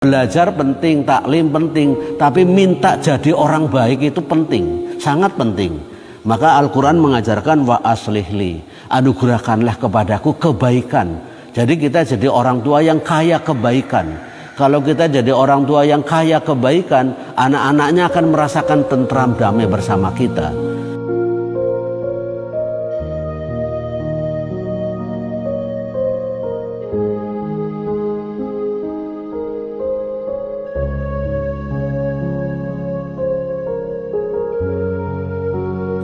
Belajar penting, taklim penting, tapi minta jadi orang baik itu penting, sangat penting. Maka Al-Quran mengajarkan wa aslihli, anugerahkanlah kepadaku kebaikan. Jadi kita jadi orang tua yang kaya kebaikan. Kalau kita jadi orang tua yang kaya kebaikan, anak-anaknya akan merasakan tentram damai bersama kita.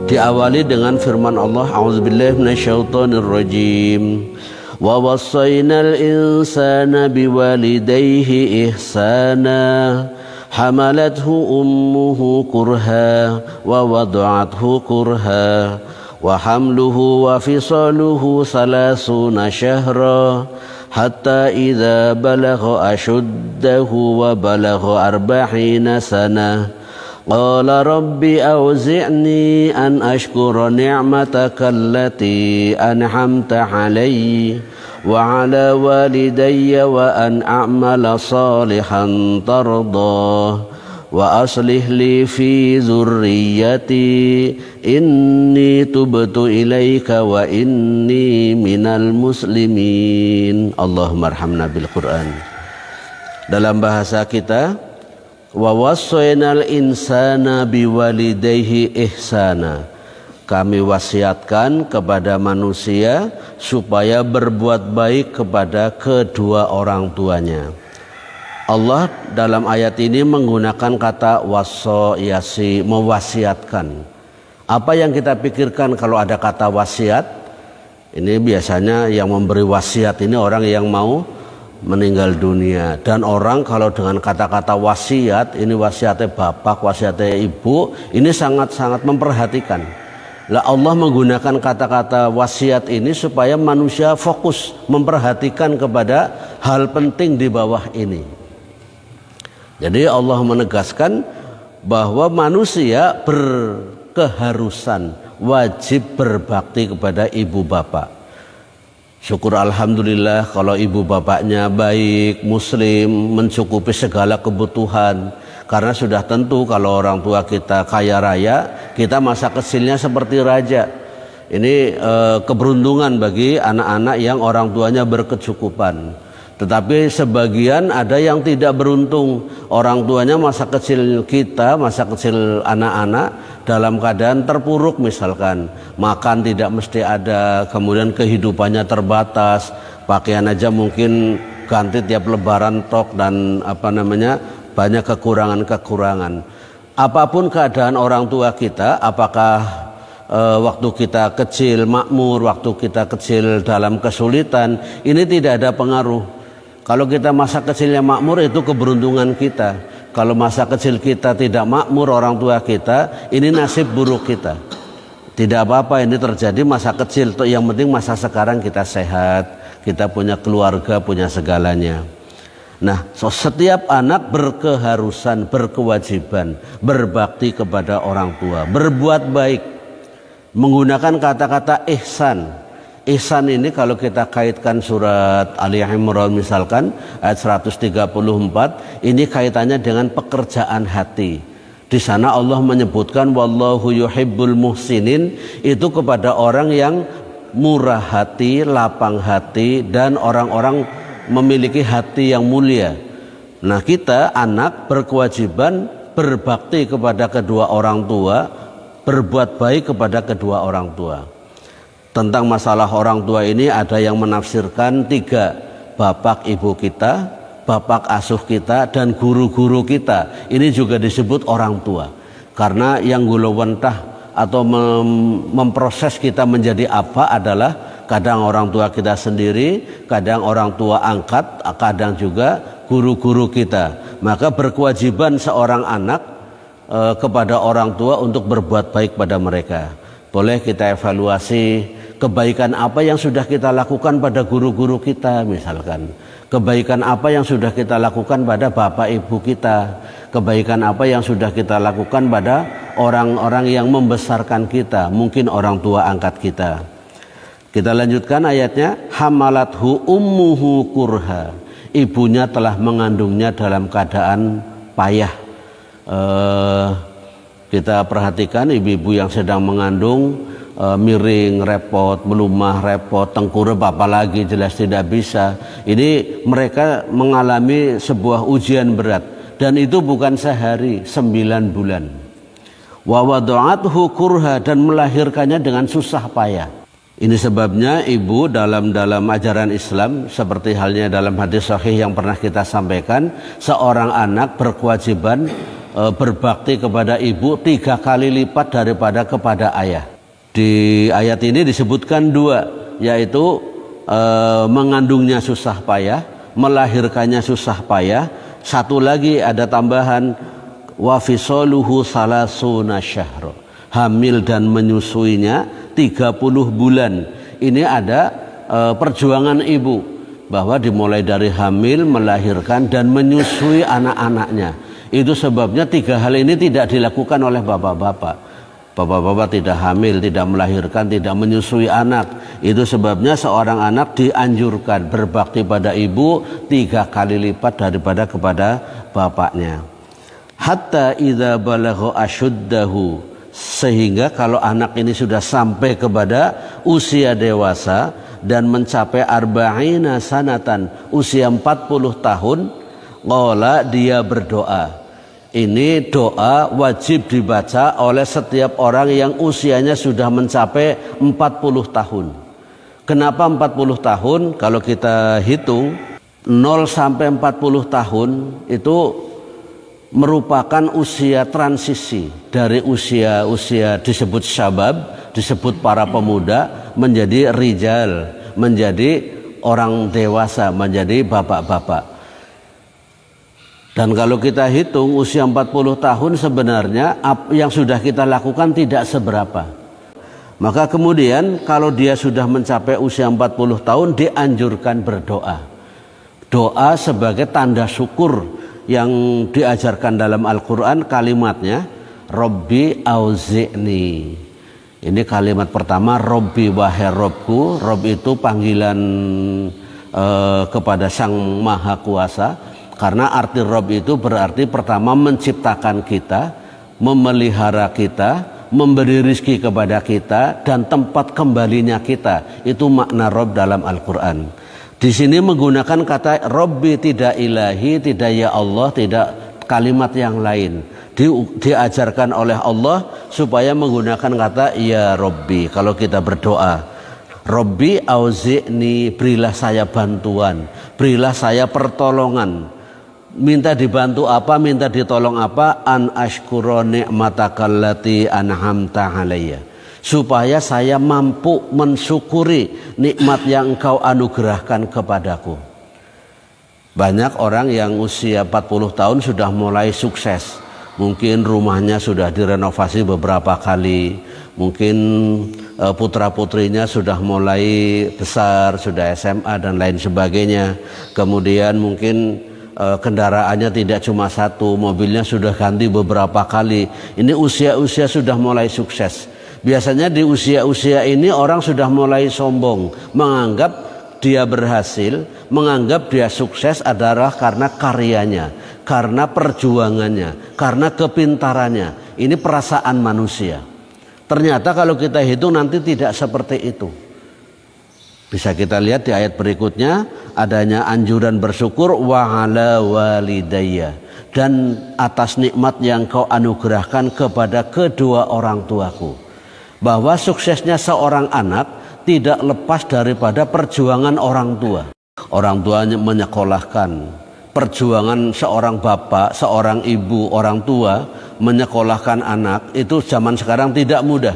Diawali dengan firman Allah, a'udzubillahi minasyaitonirrajim. Wa wassaynal insana biwalidayhi ihsana hamalathu ummuhu kurha wa wada'athu kurha wa hamluhu wa fisaluhu salasuna syahra hatta idza balagha ashuddahu wa balagha arba'ina sanah. Qala rabbi awzi'ni an ashkura ni'mataka allati an'amta alayya wa ala walidayya wa an a'mala salihan tardah wa aslih li fi dhurriyyati inni tubtu ilaika wa inni minal muslimin. Allahumma arhamna bil Qur'an. Dalam bahasa kita, wa wassaynal insana biwalidayhi ihsana. Kami wasiatkan kepada manusia supaya berbuat baik kepada kedua orang tuanya. Allah dalam ayat ini menggunakan kata wassa yasi, mewasiatkan. Apa yang kita pikirkan kalau ada kata wasiat? Ini biasanya yang memberi wasiat ini orang yang mau meninggal dunia. Dan orang kalau dengan kata-kata wasiat, ini wasiatnya bapak, wasiatnya ibu, ini sangat-sangat memperhatikan. Lah Allah menggunakan kata-kata wasiat ini supaya manusia fokus memperhatikan kepada hal penting di bawah ini. Jadi Allah menegaskan bahwa manusia berkeharusan wajib berbakti kepada ibu bapak. Syukur alhamdulillah kalau ibu bapaknya baik, muslim, mencukupi segala kebutuhan. Karena sudah tentu kalau orang tua kita kaya raya, kita masa kecilnya seperti raja. Ini keberuntungan bagi anak-anak yang orang tuanya berkecukupan. Tetapi sebagian ada yang tidak beruntung. Orang tuanya masa kecil kita, masa kecil anak-anak dalam keadaan terpuruk misalkan. Makan tidak mesti ada, kemudian kehidupannya terbatas. Pakaian aja mungkin ganti tiap lebaran tok dan banyak kekurangan-kekurangan. Apapun keadaan orang tua kita, apakah waktu kita kecil makmur, waktu kita kecil dalam kesulitan, ini tidak ada pengaruh. Kalau kita masa kecilnya makmur itu keberuntungan kita. Kalau masa kecil kita tidak makmur orang tua kita, ini nasib buruk kita. Tidak apa-apa ini terjadi masa kecil, yang penting masa sekarang kita sehat, kita punya keluarga, punya segalanya. Nah, setiap anak berkeharusan, berkewajiban, berbakti kepada orang tua, berbuat baik, menggunakan kata-kata ihsan. Ihsan ini kalau kita kaitkan surat Ali Imran misalkan ayat 134, ini kaitannya dengan pekerjaan hati. Di sana Allah menyebutkan wallahu yuhibbul muhsinin, itu kepada orang yang murah hati, lapang hati, dan orang-orang memiliki hati yang mulia. Nah, kita anak berkewajiban berbakti kepada kedua orang tua, berbuat baik kepada kedua orang tua. Tentang masalah orang tua ini ada yang menafsirkan 3, bapak ibu kita, bapak asuh kita, dan guru-guru kita. Ini juga disebut orang tua. Karena yang gulawentah atau memproses kita menjadi apa adalah kadang orang tua kita sendiri, kadang orang tua angkat, kadang juga guru-guru kita. Maka berkewajiban seorang anak kepada orang tua untuk berbuat baik pada mereka. Boleh kita evaluasi kebaikan apa yang sudah kita lakukan pada guru-guru kita misalkan. Kebaikan apa yang sudah kita lakukan pada bapak ibu kita. Kebaikan apa yang sudah kita lakukan pada orang-orang yang membesarkan kita. Mungkin orang tua angkat kita. Kita lanjutkan ayatnya. Hamalathu ummuhu kurha. ibunya telah mengandungnya dalam keadaan payah. Kita perhatikan ibu-ibu yang sedang mengandung, miring repot, melumah repot, tengkurap apalagi jelas tidak bisa. Ini mereka mengalami sebuah ujian berat, dan itu bukan sehari, 9 bulan. Wa wada'athu kurha, dan melahirkannya dengan susah payah. Ini sebabnya ibu dalam ajaran Islam, seperti halnya dalam hadis sahih yang pernah kita sampaikan, seorang anak berkewajiban berbakti kepada ibu 3 kali lipat daripada kepada ayah. Di ayat ini disebutkan 2, yaitu mengandungnya susah payah, melahirkannya susah payah. Satu lagi ada tambahan, wa fisaluhu salasuna syahra, hamil dan menyusuinya 30 bulan. Ini ada perjuangan ibu, bahwa dimulai dari hamil, melahirkan dan menyusui anak-anaknya. Itu sebabnya 3 hal ini tidak dilakukan oleh bapak-bapak. Bapak-bapak tidak hamil, tidak melahirkan, tidak menyusui anak. Itu sebabnya seorang anak dianjurkan berbakti pada ibu 3 kali lipat daripada kepada bapaknya. Hatta idza balagha asyuddahu, sehingga kalau anak ini sudah sampai kepada usia dewasa dan mencapai arba'ina sanatan, usia 40 tahun, qala, dia berdoa. Ini doa wajib dibaca oleh setiap orang yang usianya sudah mencapai 40 tahun. Kenapa 40 tahun? Kalau kita hitung 0 sampai 40 tahun itu merupakan usia transisi dari usia disebut syabab, disebut para pemuda, menjadi rijal, menjadi orang dewasa, menjadi bapak-bapak. Dan kalau kita hitung usia 40 tahun sebenarnya yang sudah kita lakukan tidak seberapa. Maka kemudian kalau dia sudah mencapai usia 40 tahun dianjurkan berdoa. Doa sebagai tanda syukur yang diajarkan dalam Al-Quran, kalimatnya Robbi auzi'ni. Ini kalimat pertama, Robbi, wahai Robku. Rob itu panggilan kepada Sang Maha Kuasa. Karena arti Rob itu berarti pertama menciptakan kita, memelihara kita, memberi rizki kepada kita, dan tempat kembalinya kita. Itu makna Rob dalam Al-Quran. Di sini menggunakan kata Robbi, tidak ilahi, tidak ya Allah, tidak kalimat yang lain. Diajarkan oleh Allah supaya menggunakan kata ya Robbi kalau kita berdoa. Robbi auzi'ni, berilah saya bantuan, berilah saya pertolongan. Minta dibantu apa, minta ditolong apa? An ashkura ni'matakallati an'amta alayya, supaya saya mampu mensyukuri nikmat yang engkau anugerahkan kepadaku. Banyak orang yang usia 40 tahun sudah mulai sukses. Mungkin rumahnya sudah direnovasi beberapa kali, mungkin putra-putrinya sudah mulai besar, sudah SMA dan lain sebagainya. Kemudian mungkin kendaraannya tidak cuma satu, mobilnya sudah ganti beberapa kali. Ini usia-usia sudah mulai sukses. Biasanya di usia-usia ini orang sudah mulai sombong, menganggap dia berhasil, menganggap dia sukses adalah karena karyanya, karena perjuangannya, karena kepintarannya. Ini perasaan manusia. Ternyata kalau kita hitung nanti tidak seperti itu. Bisa kita lihat di ayat berikutnya, adanya anjuran bersyukur wa ala walidayya, dan atas nikmat yang kau anugerahkan kepada kedua orang tuaku. Bahwa suksesnya seorang anak tidak lepas daripada perjuangan orang tua. Orang tuanya menyekolahkan. Perjuangan seorang bapak, seorang ibu, orang tua menyekolahkan anak itu zaman sekarang tidak mudah.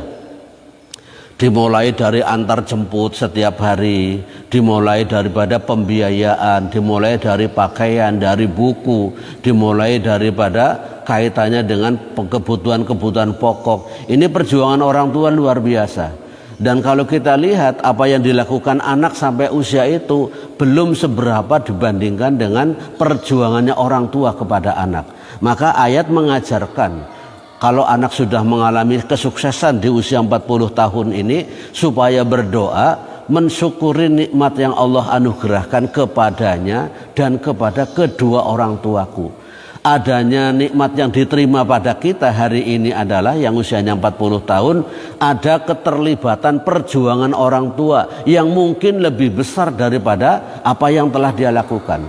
Dimulai dari antar jemput setiap hari, dimulai daripada pembiayaan, dimulai dari pakaian, dari buku, dimulai daripada kaitannya dengan kebutuhan-kebutuhan pokok. Ini perjuangan orang tua luar biasa. Dan kalau kita lihat apa yang dilakukan anak sampai usia itu belum seberapa dibandingkan dengan perjuangannya orang tua kepada anak. Maka ayat mengajarkan kalau anak sudah mengalami kesuksesan di usia 40 tahun ini supaya berdoa mensyukuri nikmat yang Allah anugerahkan kepadanya dan kepada kedua orang tuaku. Adanya nikmat yang diterima pada kita hari ini adalah yang usianya 40 tahun, ada keterlibatan perjuangan orang tua yang mungkin lebih besar daripada apa yang telah dia lakukan.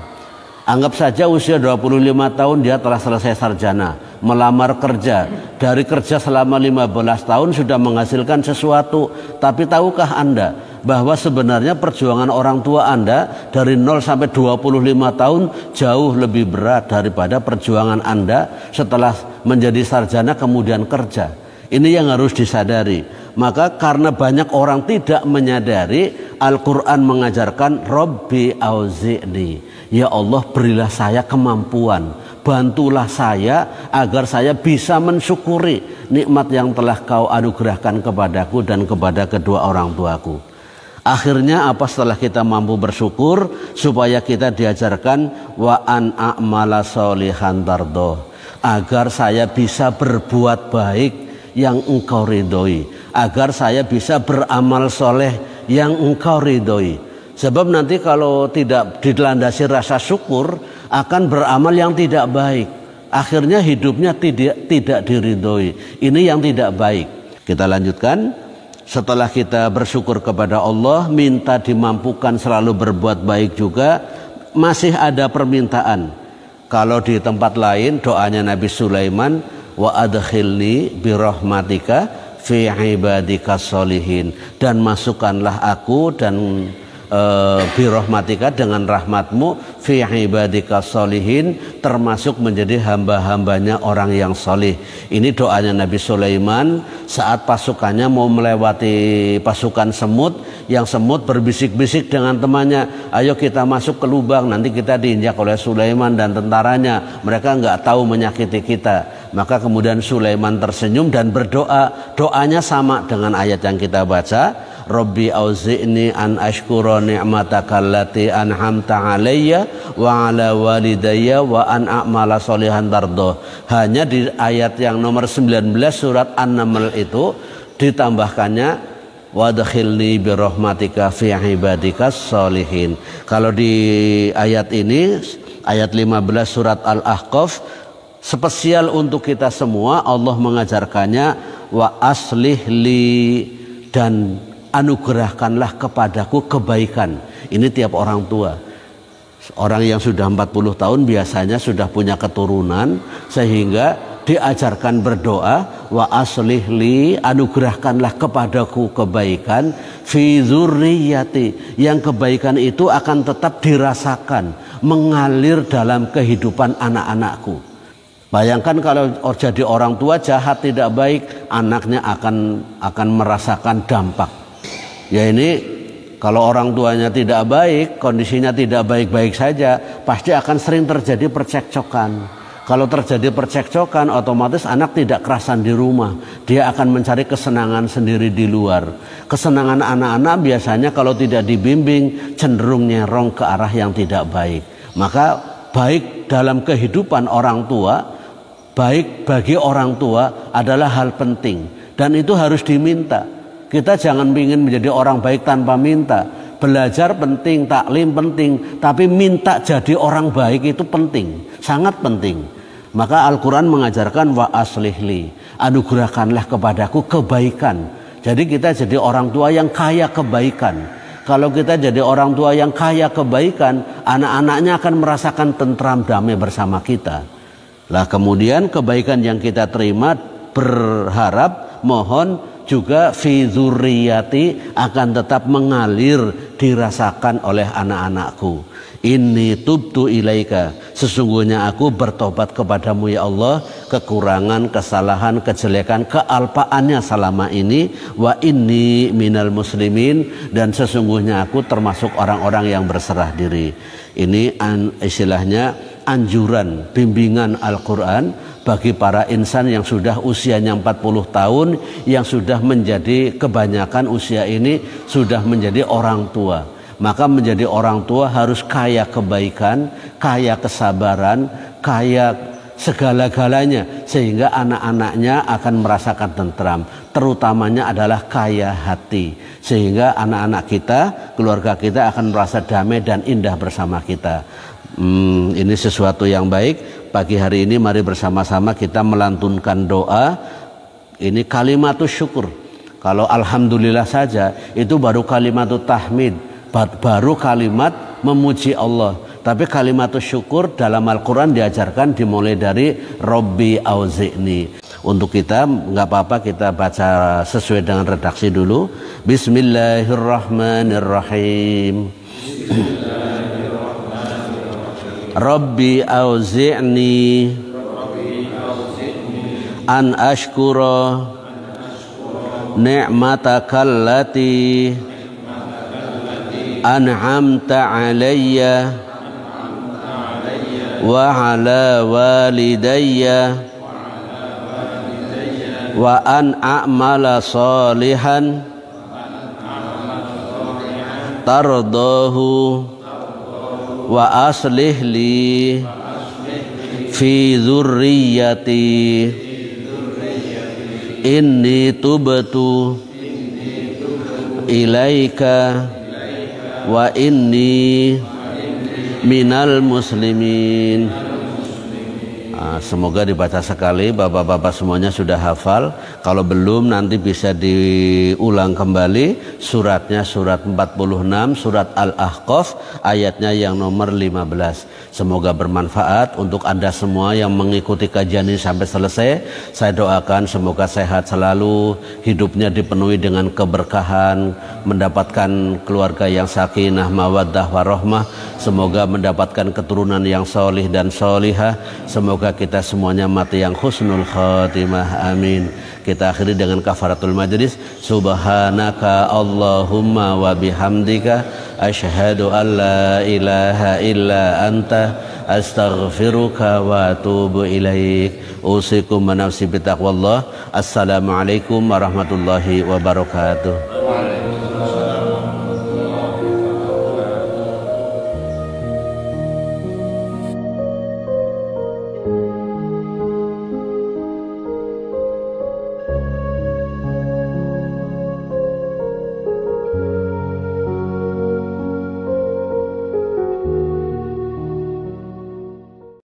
Anggap saja usia 25 tahun dia telah selesai sarjana, melamar kerja. Dari kerja selama 15 tahun sudah menghasilkan sesuatu. Tapi tahukah Anda bahwa sebenarnya perjuangan orang tua Anda dari 0 sampai 25 tahun jauh lebih berat daripada perjuangan Anda setelah menjadi sarjana kemudian kerja. Ini yang harus disadari. Maka karena banyak orang tidak menyadari, Al-Quran mengajarkan Rabbi auzi'ni, ya Allah berilah saya kemampuan, bantulah saya agar saya bisa mensyukuri nikmat yang telah kau anugerahkan kepadaku dan kepada kedua orang tuaku. Akhirnya apa setelah kita mampu bersyukur? Supaya kita diajarkan wa an a'mala sholihan tardoh, agar saya bisa berbuat baik yang engkau ridhoi, agar saya bisa beramal soleh yang engkau ridhoi. Sebab nanti kalau tidak dilandasi rasa syukur akan beramal yang tidak baik, akhirnya hidupnya tidak diridhoi. Ini yang tidak baik. Kita lanjutkan. Setelah kita bersyukur kepada Allah, minta dimampukan selalu berbuat baik juga, masih ada permintaan. Kalau di tempat lain doanya Nabi Sulaiman, wa adkhilni birahmatika fi ibadikas sholihin, dan masukkanlah aku dan birahmatika dengan rahmatmu fi ibadikas sholihin, termasuk menjadi hamba-hambanya orang yang solih. Ini doanya Nabi Sulaiman saat pasukannya mau melewati pasukan semut, yang semut berbisik-bisik dengan temannya, ayo kita masuk ke lubang, nanti kita diinjak oleh Sulaiman dan tentaranya, mereka nggak tahu menyakiti kita. Maka kemudian Sulaiman tersenyum dan berdoa. Doanya sama dengan ayat yang kita baca, Rabbi auzi'ni an ashkura ni'mataka allati an'amta alayya wa ala walidayya wa an a'mala sholihan tardoh. Hanya di ayat yang nomor 19 surat An-Naml itu ditambahkannya wadkhilni birahmatika fi ibadikas sholihin. Kalau di ayat ini, ayat 15 surat Al-Ahqaf, spesial untuk kita semua Allah mengajarkannya wa aslih li, dan anugerahkanlah kepadaku kebaikan. Ini tiap orang tua. Orang yang sudah 40 tahun biasanya sudah punya keturunan, sehingga diajarkan berdoa wa aslih li, anugerahkanlah kepadaku kebaikan fi dzurriyyati, yang kebaikan itu akan tetap dirasakan, mengalir dalam kehidupan anak-anakku. Bayangkan kalau jadi orang tua jahat tidak baik, anaknya akan merasakan dampak. Ya ini kalau orang tuanya tidak baik, kondisinya tidak baik-baik saja, pasti akan sering terjadi percekcokan. Kalau terjadi percekcokan, otomatis anak tidak kerasan di rumah. Dia akan mencari kesenangan sendiri di luar. Kesenangan anak-anak biasanya kalau tidak dibimbing cenderung nyerong ke arah yang tidak baik. Maka baik dalam kehidupan orang tua, baik bagi orang tua adalah hal penting. Dan itu harus diminta. Kita jangan ingin menjadi orang baik tanpa minta. Belajar penting, taklim penting, tapi minta jadi orang baik itu penting, sangat penting. Maka Al-Quran mengajarkan wa aslihli, anugerahkanlah kepadaku kebaikan. Jadi kita jadi orang tua yang kaya kebaikan. Kalau kita jadi orang tua yang kaya kebaikan, anak-anaknya akan merasakan tentram damai bersama kita. Lah kemudian kebaikan yang kita terima, berharap, mohon juga fi dzurriyyati akan tetap mengalir dirasakan oleh anak-anakku. Inni tubtu ilaika, sesungguhnya aku bertobat kepadamu ya Allah, kekurangan, kesalahan, kejelekan, kealpaannya selama ini. Wa inni minal muslimin, dan sesungguhnya aku termasuk orang-orang yang berserah diri. Ini istilahnya anjuran, bimbingan Al-Quran bagi para insan yang sudah usianya 40 tahun, yang sudah menjadi kebanyakan usia ini sudah menjadi orang tua. Maka menjadi orang tua harus kaya kebaikan, kaya kesabaran, kaya segala-galanya, sehingga anak-anaknya akan merasakan tentram. Terutamanya adalah kaya hati, sehingga anak-anak kita, keluarga kita akan merasa damai dan indah bersama kita. Ini sesuatu yang baik. Pagi hari ini mari bersama-sama kita melantunkan doa. Ini kalimatus syukur. Kalau alhamdulillah saja itu baru kalimatut tahmid, baru kalimat memuji Allah. Tapi kalimatus syukur dalam Al-Quran diajarkan dimulai dari Rabbi auzi'ni. Untuk kita nggak apa-apa kita baca sesuai dengan redaksi dulu. Bismillahirrahmanirrahim. Rabbi auzi'ni an ashkura ni'matakallati an'amta alayya wa ala walidayya wa an a'mala salihan tardahu wa aslih li fi dzurriyyati inni tubtu ilaika wa inni minal muslimin. Semoga dibaca sekali. Bapak-bapak semuanya sudah hafal. Kalau belum nanti bisa diulang kembali. Suratnya surat 46 surat Al-Ahqaf ayatnya yang nomor 15. Semoga bermanfaat untuk Anda semua yang mengikuti kajian ini sampai selesai. Saya doakan semoga sehat selalu, hidupnya dipenuhi dengan keberkahan, mendapatkan keluarga yang sakinah, mawaddah, warahmah. Semoga mendapatkan keturunan yang solih dan solihah. Semoga kita semuanya mati yang husnul khatimah. Amin. Kita akhiri dengan kafaratul majlis. Subhanaka Allahumma wa bihamdika asyhadu an la ilaha illa anta astaghfiruka wa atubu ilaik. Usikum wa nafsi bitaqwallah. Assalamualaikum warahmatullahi wabarakatuh.